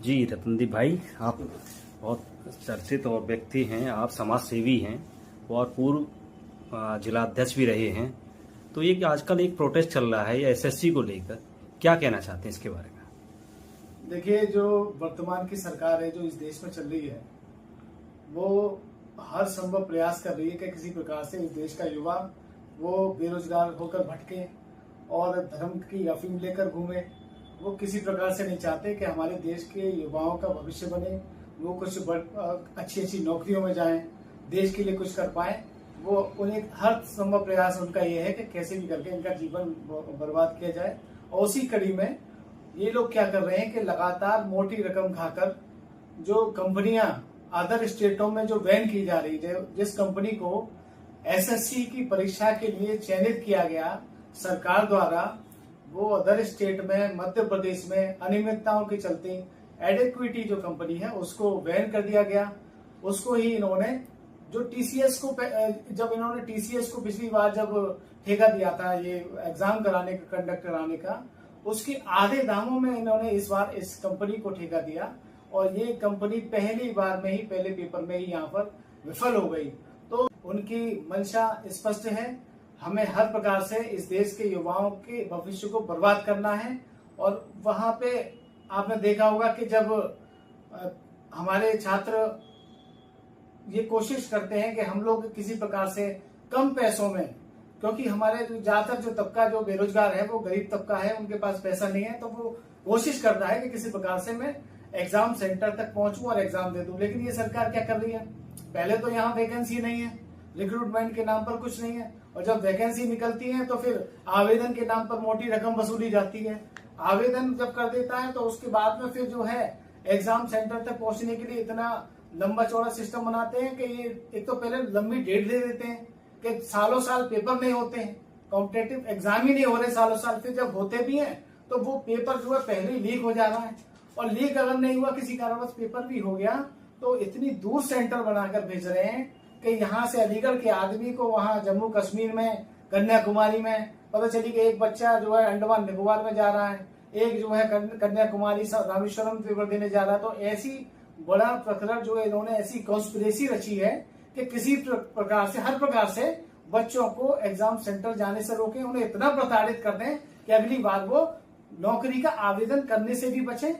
जी रतनदीप भाई, आप बहुत चर्चित और व्यक्ति हैं, आप समाज सेवी हैं और पूर्व जिला अध्यक्ष भी रहे हैं। तो ये कि आजकल एक प्रोटेस्ट चल रहा है एसएससी को लेकर, क्या कहना चाहते हैं इसके बारे में? देखिए, जो वर्तमान की सरकार है जो इस देश में चल रही है, वो हर संभव प्रयास कर रही है कि किसी प्रकार से इस देश का युवा वो बेरोजगार होकर भटके और धर्म की अफीम लेकर घूमे। वो किसी प्रकार से नहीं चाहते कि हमारे देश के युवाओं का भविष्य बने, वो कुछ अच्छी अच्छी नौकरियों में जाएं, देश के लिए कुछ कर पाए। वो उन्हें हर संभव प्रयास उनका ये है कि कैसे भी करके इनका जीवन बर्बाद किया जाए। और उसी कड़ी में ये लोग क्या कर रहे हैं कि लगातार मोटी रकम खाकर जो कंपनियां अदर स्टेटों में जो बैन की जा रही है, जिस कंपनी को एसएससी की परीक्षा के लिए चयनित किया गया सरकार द्वारा, वो अदर स्टेट में मध्य प्रदेश में अनियमितताओं के चलते एडेक्विटी जो कंपनी है उसको बैन कर दिया गया। उसको ही इन्होंने जो टीसीएस को, जब इन्होंने टीसीएस को पिछली बार जब ठेका दिया था ये एग्जाम कराने का, कंडक्ट कराने का, उसके आधे दामों में इन्होंने इस बार इस कंपनी को ठेका दिया और ये कंपनी पहली बार में ही, पहले पेपर में ही यहाँ पर विफल हो गई। तो उनकी मंशा स्पष्ट है, हमें हर प्रकार से इस देश के युवाओं के भविष्य को बर्बाद करना है। और वहां पे आपने देखा होगा कि जब हमारे छात्र ये कोशिश करते हैं कि हम लोग किसी प्रकार से कम पैसों में, क्योंकि हमारे ज्यादातर जो तबका जो बेरोजगार है वो गरीब तबका है, उनके पास पैसा नहीं है, तो वो कोशिश करता है कि किसी प्रकार से मैं एग्जाम सेंटर तक पहुंचूं और एग्जाम दे दूं। लेकिन ये सरकार क्या कर रही है, पहले तो यहाँ वैकेंसी नहीं है, रिक्रूटमेंट के नाम पर कुछ नहीं है, और जब वैकेंसी निकलती है तो फिर आवेदन के नाम पर मोटी रकम वसूली जाती है। आवेदन जब कर देता है तो उसके बाद में फिर जो है एग्जाम सेंटर तक पहुंचने के लिए इतना लंबा चौड़ा सिस्टम बनाते हैं कि ये एक तो पहले लंबी डेट दे देते हैं कि सालों साल पेपर नहीं होते हैं, कॉम्पिटेटिव एग्जाम ही नहीं हो रहे सालों साल। फिर जब होते भी हैं तो वो पेपर जो है पहले ही लीक हो जा रहा है, और लीक अगर नहीं हुआ, किसी कारणवश पेपर भी हो गया, तो इतनी दूर सेंटर बनाकर भेज रहे हैं कि यहाँ से अलीगढ़ के आदमी को वहाँ जम्मू कश्मीर में, कन्याकुमारी में पता चली कि एक बच्चा जो है अंडमान निकोबार में जा रहा है, एक जो है कन्याकुमारी रामेश्वरम पेपर देने जा रहा है। तो ऐसी बड़ा प्रकरण जो है इन्होंने ऐसी कॉन्स्पिरेसी रची है कि किसी प्रकार से, हर प्रकार से बच्चों को एग्जाम सेंटर जाने से रोकें, उन्हें इतना प्रताड़ित कर दें कि अगली बार वो नौकरी का आवेदन करने से भी बचें